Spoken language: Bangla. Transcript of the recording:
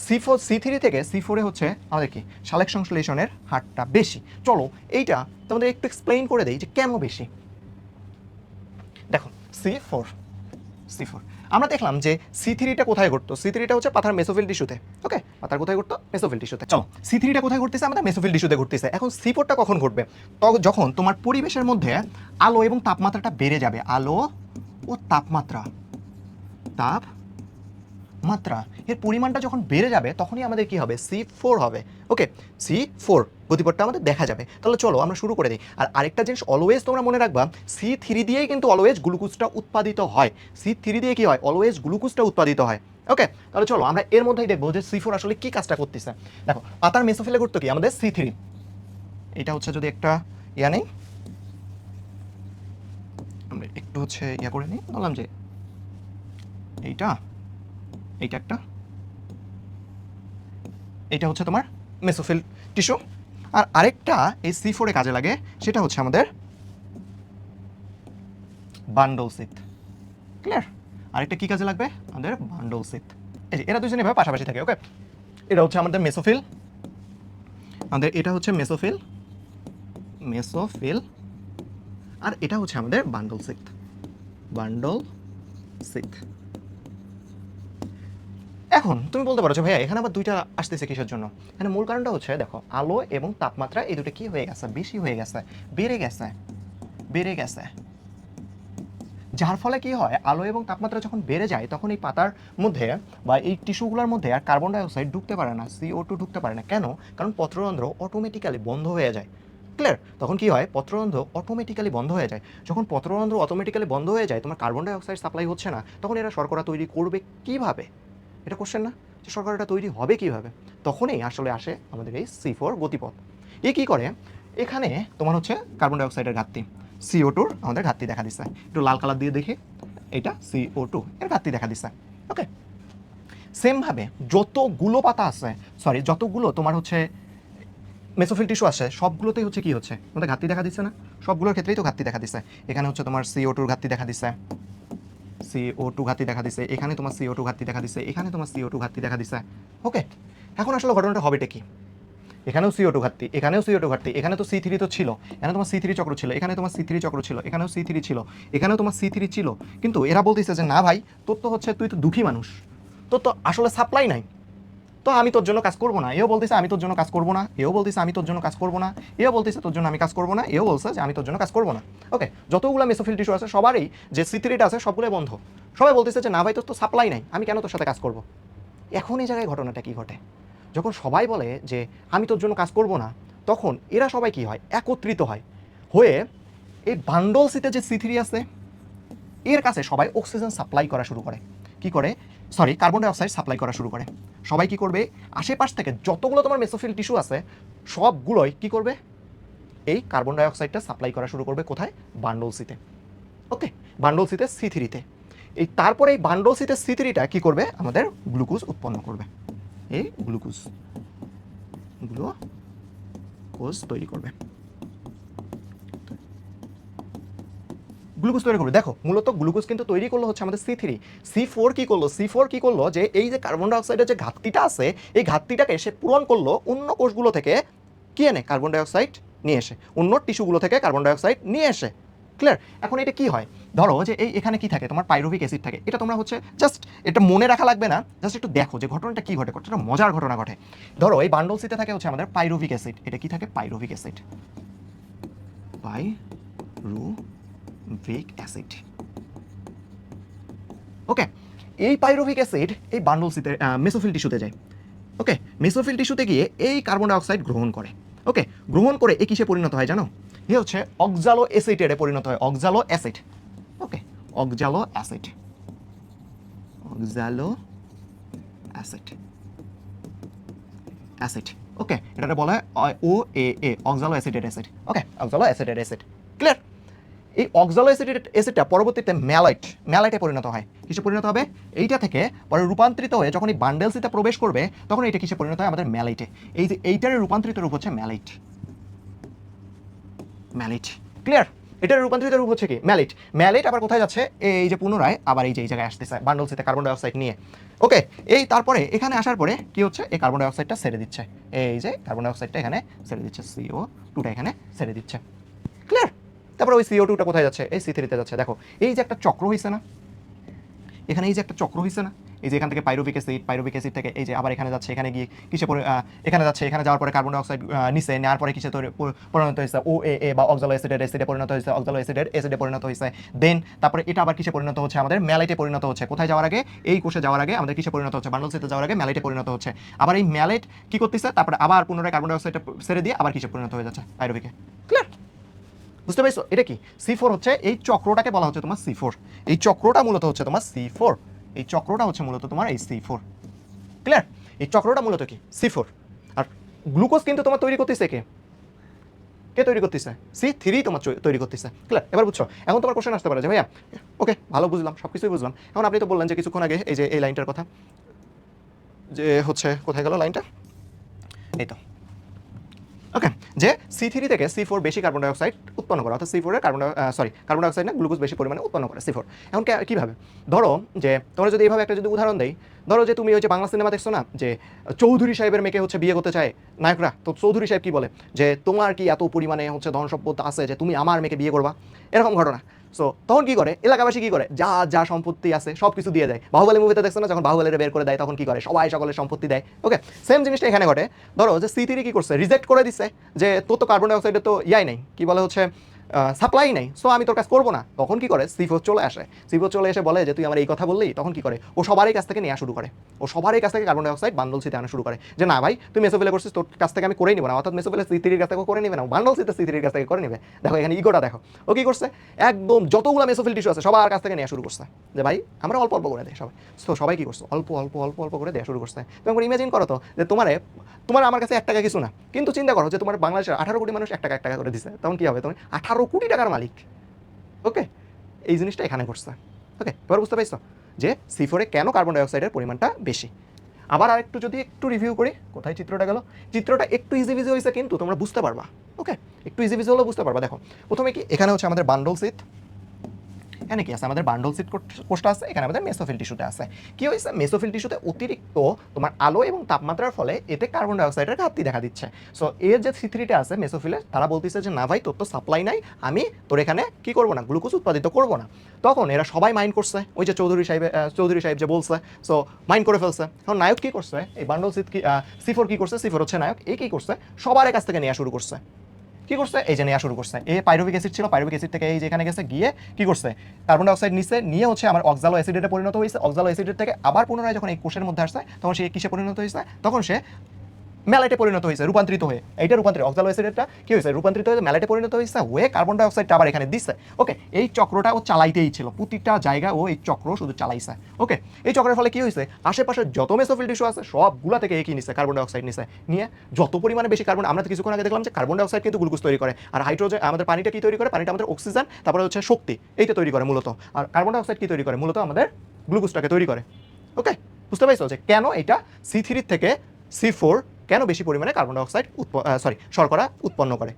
C3 থেকে C4 হচ্ছে আমাদের কি সালেক সংশ্লেষণের হারটা বেশি। চলো এইটা তোমাদের একটু এক্সপ্লেইন করে দেই যে কেন বেশি। দেখো C4 আমরা দেখলাম যে C3টা কোথায় ঘটতো, C3টা হচ্ছে পাতার মেসোফিল টিস্যুতে। ওকে, পাতার কোথায় ঘটতো? মেসোফিল টিস্যুতে। চলো C3টা কোথায় ঘটতেছে? আমাদের মেসোফিল টিস্যুতে ঘটতেছে। এখন C4টা কখন ঘটবে? যখন তোমার পরিবেশের মধ্যে আলো এবং তাপমাত্রাটা বেড়ে যাবে। আলো ও তাপমাত্রা এর পরিমাণটা যখন বেড়ে যাবে তখনই আমাদের কি হবে? C4 হবে। ওকে, C4 গতিপথটা আমাদের দেখা যাবে। তাহলে চলো আমরা শুরু করে দিই। আর আরেকটা জিনিস অলওয়েজ তোমরা মনে রাখবা, C3 দিয়েই কিন্তু অলওয়েজ গ্লুকোজটা উৎপাদিত হয়। C3 দিয়ে কি হয়? অলওয়েজ গ্লুকোজটা উৎপাদিত হয়। ওকে, তাহলে চলো আমরা এর মধ্যেই দেখবো যে C4 আসলে কি কাজটা করতেছে। দেখো, পাতার মেসোফিলে ঘটতো কি আমাদের C3। এটা হচ্ছে যদি একটা নেই, আমরা একটু হচ্ছে করে নিই, বললাম যে এইটা এটা হচ্ছে তোমার মেসোফিল টিস্যু। আর আরেকটা এই C4 কাজে লাগে, সেটা হচ্ছে আমাদের বান্ডল সিথ। ক্লিয়ার? আরেকটা কি কাজে লাগবে? আমাদের বান্ডল সিথ। এই যে এরা দুজনে এভাবে পাশাপাশি থাকে। ওকে, এটা হচ্ছে আমাদের মেসোফিল, এটা হচ্ছে মেসোফিল, আর এটা হচ্ছে আমাদের বান্ডল সিথ। এখন তুমি বলতে পারো যে ভাইয়া এখানে আবার দুইটা আসতেছে কিসের জন্য? এখানে মূল কারণটা হচ্ছে দেখো, আলো এবং তাপমাত্রা এই দুটো কি হয়ে গেছে? বেশি হয়ে গেছে, বেড়ে গেছে। যার ফলে কি হয়, আলো এবং তাপমাত্রা যখন বেড়ে যায় তখন এই পাতার মধ্যে বা এই টিস্যুগুলোর মধ্যে আর কার্বন ডাইঅক্সাইড ঢুকতে পারে না, CO2 ঢুকতে পারে না। কেন? কারণ পত্ররন্ধ্র অটোমেটিক্যালি বন্ধ হয়ে যায়। ক্লিয়ার? তখন কি হয়? পত্ররন্ধ্র অটোমেটিক্যালি বন্ধ হয়ে যায়। যখন পত্ররন্ধ্র অটোমেটিক্যালি বন্ধ হয়ে যায়, তোমার কার্বন ডাইঅক্সাইড সাপ্লাই হচ্ছে না, তখন এরা শর্করা তৈরি করবে কিভাবে? এটা কোশ্চেন না, যে শর্করাটা তৈরি হবে কিভাবে? তখনই আসলে আসে আমাদের এই C4 গতিপথ। এ কি করে? এখানে তোমার হচ্ছে কার্বন ডাইঅক্সাইডের ঘাটতি, CO2 আমাদের ঘাটতি দেখা দিচ্ছে। একটু লাল কালার দিয়ে দেখি, এটা CO2 এর ঘাটতি দেখা দিচ্ছে। ওকে, সেমভাবে যতগুলো পাতা আছে, যতগুলো তোমার হচ্ছে মেসোফিল টিস্যু আছে, সবগুলোতেই হচ্ছে কি হচ্ছে? আমাদের ঘাটতি দেখা দিচ্ছে না? সবগুলোর ক্ষেত্রেই তো ঘাটতি দেখা দিচ্ছে। এখানে হচ্ছে তোমার CO2 ঘাটতি দেখা দিচ্ছে, এখানে তোমার CO2 ঘাটতি দেখা দিচ্ছে, এখানে তোমার CO2 ঘাটতি দেখা দিচ্ছে। ওকে, এখন আসলে ঘটনাটা হবেটা কি? এখানেও CO2 ঘাটতি, এখানেও CO2 ঘাটতি, এখানে তো C3 তো ছিল, এখানে তোমার C3 চক্র ছিল, এখানে তোমার C3 চক্র ছিল, এখানেও C3 ছিল, এখানেও তোমার C3 ছিল। কিন্তু এরা বলতেছে যে না ভাই, তোর তো হচ্ছে তুই তো দুঃখী মানুষ, তোর তো আসলে সাপ্লাই নাই, তো আমি তোর জন্য কাজ করবো না। এও বলতেছে আমি তোর জন্য কাজ করবো না, এও বলতেছে আমি তোর জন্য কাজ করবো না, এও বলতেছে তোর জন্য আমি কাজ করবো না, এও বলছে যে আমি তোর জন্য কাজ করবো না। ওকে, যতগুলো মেসোফিল টিস্যু আছে সবারই যে C3টা আছে সবগুলোই বন্ধ। সবাই বলতেছে যে না ভাই, তোর তো সাপ্লাই নাই, আমি কেন তোর সাথে কাজ করবো? এখন এই জায়গায় ঘটনাটা কি ঘটে? যখন সবাই বলে যে আমি তোর জন্য কাজ করব না, তখন এরা সবাই কি হয়? একত্রিত হয়, হয়ে এই বান্ডল সিতে যে C3 আছে এর কাছে সবাই অক্সিজেন সাপ্লাই করা শুরু করে। কি করে? কার্বন ডাইঅক্সাইড সাপ্লাই করা শুরু করে। সবাই কি করবে? আশেপাশ থেকে যতগুলো তোমার মেসোফিল টিস্যু আছে সবগুলোই কি করবে? এই কার্বন ডাইঅক্সাইডটা সাপ্লাই করা শুরু করবে কোথায়? বান্ডল সিতে। ওকে, বান্ডল সিতে C3তে। তারপরে এই বান্ডল সিতে C3টা কি করবে? আমাদের গ্লুকোজ উৎপন্ন করবে। এই গ্লুকোজ তৈরি করবে। দেখো, মূলত গ্লুকোজ কিন্তু তৈরি করলো হচ্ছে আমাদের C3। C4 কি করলো যে এই যে কার্বন ডাইঅক্সাইডের যে ঘাটতিটা আছে, এই ঘাটতিটাকে সে পূরণ করলো অন্য কোষগুলো থেকে কি এনে? কার্বন ডাইঅক্সাইড নিয়ে এসে, অন্য টিস্যুগুলো থেকে কার্বন ডাইঅক্সাইড নিয়ে এসে। ক্লিয়ার? এখন এটা কি হয়? ধরো যে এখানে কি থাকে? তোমার পাইরুভিক অ্যাসিড থাকে। এটা তোমরা হচ্ছে জাস্ট এটা মনে রাখা লাগবে না, জাস্ট একটু দেখো যে ঘটনাটা কি ঘটে। ঘটনাটা মজার ঘটনা ঘটে। ধরো এই বান্ডল সিতে থাকে হচ্ছে আমাদের পাইরুভিক অ্যাসিড। এটা কি থাকে? Pyruvic acid. ওকে, এই পাইরুভিক অ্যাসিড এই বান্ডল সিতে মেসোফিল টিস্যুতে যায়। ওকে, মেসোফিল টিস্যুতে গিয়ে এই কার্বন ডাইঅক্সাইড গ্রহণ করে। ওকে, গ্রহণ করে এ কিসে পরিণত হয় জানো? এ হচ্ছে অক্সালো অ্যাসিডে পরিণত হয়। অক্সালো অ্যাসিড। ওকে, অক্সালো অ্যাসিড। ওকে, এটাকে বলা হয় OAA, অক্সালো অ্যাসিডেড অ্যাসিড। ওকে, অক্সালো অ্যাসিডেড অ্যাসিড। ক্লিয়ার? এই অক্সালো অ্যাসিডটা পরবর্তীতে ম্যালাইটে পরিণত হয়। কিসে পরিণত হবে? এইটা থেকে পরে রূপান্তরিত হয়ে যখন এই বান্ডেল সিতে প্রবেশ করবে তখন এটা কিসে পরিণত হয়? আমাদের ম্যালাইটে। এই যে এইটার রূপান্তরিত রূপ হচ্ছে ম্যালাইট। ক্লিয়ার? এটার রূপান্তরিত রূপ হচ্ছে কি ম্যালেট। ম্যালেট আবার কোথায় যাচ্ছে, এই যে পুনরায় আবার এই যে এই জায়গায় আসতেছে বান্ডল সিতে কার্বন ডাইঅক্সাইড নিয়ে। ওকে, এই তারপরে এখানে আসার পরে কি হচ্ছে, এই কার্বন ডাইঅক্সাইডটা ছেড়ে দিচ্ছে, এই যে কার্বন ডাইঅক্সাইডটা এখানে ছেড়ে দিচ্ছে, CO2টা এখানে ছেড়ে দিচ্ছে। ক্লিয়ার? তারপরে ওই CO2টা কোথায় যাচ্ছে, এই C3তে যাচ্ছে। দেখো এই যে একটা চক্র হয়েছে না, এখানে এই যে একটা চক্র হয়েছে না, এই যে এখান থেকে পাইরুভিক অ্যাসিড থেকে এই যে আবার এখানে যাচ্ছে, এখানে গিয়ে কিসে এখানে যাচ্ছে, এখানে যাওয়ার পরে কার্বন ডাইঅক্সাইড নিচে নেওয়ার পরে কিসে পরিণত হয়েছে, OAA বা অক্সালো অ্যাসিডে পরিণত হয়েছে, অক্সালো অ্যাসিডে পরিণত হয়েছে। দেন তারপরে এটা আবার কিসে পরিণত হচ্ছে, আমাদের ম্যালেটে পরিণত হচ্ছে। কোথায় যাওয়ার আগে, এই কোষে যাওয়ার আগে আমাদের কিসে পরিণত হচ্ছে, বান্ডল সিতে যাওয়ার আগে ম্যালেটে পরিণত হচ্ছে। আবার এই ম্যালেট কি করতেছে, তারপরে আবার পুনরায় কার্বন ডাইঅক্সাইডটা ছেড়ে দিয়ে আবার কিসে পরিণত হয়ে যাচ্ছে, পাইরুভিকে। ক্লিয়ার? বুঝতে পারছো এটা কি C4 হচ্ছে, এই চক্রটাকে বলা হচ্ছে তোমার C4। এই চক্রটা মূলত হচ্ছে তোমার C4, এই চক্রটা হচ্ছে মূলত তোমার এই C4। ক্লিয়ার? এই চক্রটা মূলত কি C4। আর গ্লুকোজ কিন্তু তোমার তৈরি করতেছে কে, কে তৈরি করতেছে, C3 তোমার তৈরি করতেছে। ক্লিয়ার? এবার বুঝছো? এখন তোমার কোশ্চেন আসতে পারে যে ভাইয়া ওকে ভালো বুঝলাম, সব কিছুই বুঝলাম, এখন আপনি তো বললেন যে কিছুক্ষণ আগে এই যে এই লাইনটার কথা, যে হচ্ছে কোথায় গেল লাইনটা, এই তো ওকে, যে C3 থেকে C4 বেশি কার্বন ডাইঅক্সাইড উৎপন্ন করে, অর্থাৎ C4 এর কার্বন ডাইঅক্সাইড না গ্লুকোজ বেশি পরিমাণে উৎপন্ন করে C4। এখন কীভাবে, ধরো যে তোমরা যদি এইভাবে একটা যদি উদাহরণ দেই, ধরো যে তুমি ওই যে বাংলা সিনেমা দেখছো না, যে চৌধুরী সাহেবের মেয়েকে হচ্ছে বিয়ে করতে চায় নায়করা, তো চৌধুরী সাহেব কি বলে যে তোমার কি এত পরিমাণে হচ্ছে ধন সম্পদ আছে যে তুমি আমার মেয়েকে বিয়ে করবা, এরকম ঘটনা। সো তখন কি করে এলাকাবাসী, কি করে যা যা সম্পত্তি আছে সব কিছু দিয়ে দেয়। বাহুবলী মুভিতে দেখছো না, যখন বাহুবলীরে বের করে দেয় তখন কি করে সবাই সকলের সম্পত্তি দেয়। ওকে, সেম জিনিসটা এখানে ঘটে। ধরো যে C3 কি করছে, রিজেক্ট করে দিচ্ছে যে তোর তো কার্বন ডাইঅক্সাইডে তো নাই, কি বলে হচ্ছে সাপ্লাই নাই, সো আমি তোর কাজ করবো না। তখন কি করে C4 চলে আসে, C4 চলে এসে বলে যে তুই আমার এই কথা বললি, তখন কি করে ও সবারই কাছ থেকে নেওয়া শুরু করে, ও সবারই কাছ থেকে কার্বন ডাইঅক্সাইড বান্ডল সিতে আনা শুরু করে, যে না ভাই তুই মেসোফিলে করছিস, তোর কাছ থেকে আমি করেই নিব না, অর্থাৎ মেসোফিলে C3 কাছ থেকে করে নিবে না, বান্ডল সিতে C3 কাছ থেকে করে নিবে। দেখো এখানে ইগোটা দেখো, ও কি করছে, একদম যতগুলো মেসোফিল টিস্যু আছে সবার কাছ থেকে নেওয়া শুরু করছে, যে ভাই আমরা অল্প অল্প করে দেয় সবাই। তো সবাই কি করছে, অল্প অল্প অল্প অল্প করে দেওয়া শুরু করছে। তখন ইমাজিন করো তো যে তোমার আমার কাছে 1 টাকা কিছু না, কিন্তু চিন্তা করো যে তোমার বাংলাদেশের 18 কোটি মানুষ 1 টাকা 1 টাকা করে দিচ্ছে, তখন কি হবে, তুমি 18 কোটি টাকার মালিক। ওকে, এই জিনিসটা এখানে ঘটছে। ওকে, এবার বুঝতে পারছো যে C4 এ কেন কার্বন ডাইঅক্সাইডের পরিমাণটা বেশি। আবার আরেকটু যদি একটু রিভিউ করি, কোথায় চিত্রটা গেল, চিত্রটা একটু ইজি ভিজি হয়েছে কিন্তু তোমরা বুঝতে পারবা। ওকে, একটু ইজি ভিজি হলেও বুঝতে পারবা। দেখো প্রথমে কি, এখানে হচ্ছে আমাদের বান্ডল সিট, এখানে কি আছে, আমাদের বান্ডল সিট কোষটা আছে, এখানে আমাদের মেসোফিল টিস্যুতে আছে। কি হয়েছে, মেসোফিল টিস্যুতে অতিরিক্ত তোমার আলো এবং তাপমাত্রার ফলে এতে কার্বন ডাইঅক্সাইডের ঘাটতি দেখা দিচ্ছে। সো এর যে C3টা আছে মেসোফিলে, তারা বলতেছে যে না ভাই তোর তো সাপ্লাই নাই, আমি তোর এখানে কি করবো না, গ্লুকোজ উৎপাদিত করবো না। তখন এরা সবাই মাইন্ড করছে, ওই যে চৌধুরী সাহেব যে বলছে, সো মাইন্ড করে ফেলছে। এখন নায়ক কি করছে, এই বান্ডল সিট কি C4 কি করছে, C4 হচ্ছে নায়ক, এই কি করছে, সবার কাছ থেকে নেওয়া শুরু করছে। কি করছে, এই যে নেওয়া শুরু করছে, এই পাইরুভিক অ্যাসিড ছিল, পাইরুভিক অ্যাসিড থেকে এই যে এখানে গেছে, গিয়ে কি করছে, কার্বন ডাইঅক্সাইড নিচে নিয়ে হচ্ছে আমার অক্সালো অ্যাসিডে পরিণত হয়েছে, অক্সালো অ্যাসিডের থেকে আবার পুনরায় যখন এই কোষের মধ্যে আসছে, তখন সে কিসে পরিণত হয়েছে, তখন সে ম্যালেটে পরিণত হয়েছে, রূপান্তরিত হয়ে, এইটা রূপান্তরিত অক্সালো অ্যাসিডটা কি হয়েছে, রূপান্তরিত হয়ে ম্যালেটে পরিণত হয়েছে, হয়ে কার্বন ডাইঅক্সাইডটা আবার এখানে দিচ্ছে। ওকে, এই চক্রটা ও চালাইতেই ছিল, প্রতিটা জায়গা ও এই চক্র শুধু চালাইছে। ওকে, এই চক্রের ফলে কি হয়েছে, আশেপাশে যত মেসোফিল টিস্যু আছে সবগুলা থেকে একই নিচ্ছে, কার্বন ডাইঅক্সাইড নিচ্ছে, নিয়ে যত পরিমাণে বেশি কার্বন, আমরা তো কিছুক্ষণ আগে দেখলাম যে কার্বন ডাইঅক্সাইড কিন্তু গ্লুকোজ তৈরি করে, আর হাইড্রোজেন আমাদের পানিটা কি তৈরি করে, পানিটা আমাদের অক্সিজেন, তারপরে হচ্ছে শক্তি, এইটা তৈরি করে মূলত। আর কার্বন ডাইঅক্সাইড কি তৈরি করে, মূলত আমাদের গ্লুকোজটাকে তৈরি করে। ওকে, বুঝতে পারছো যে কেন এটা C3 থেকে C4 কেন বেশি পরিমাণে কার্বন ডাইঅক্সাইড শর্করা উৎপন্ন করে।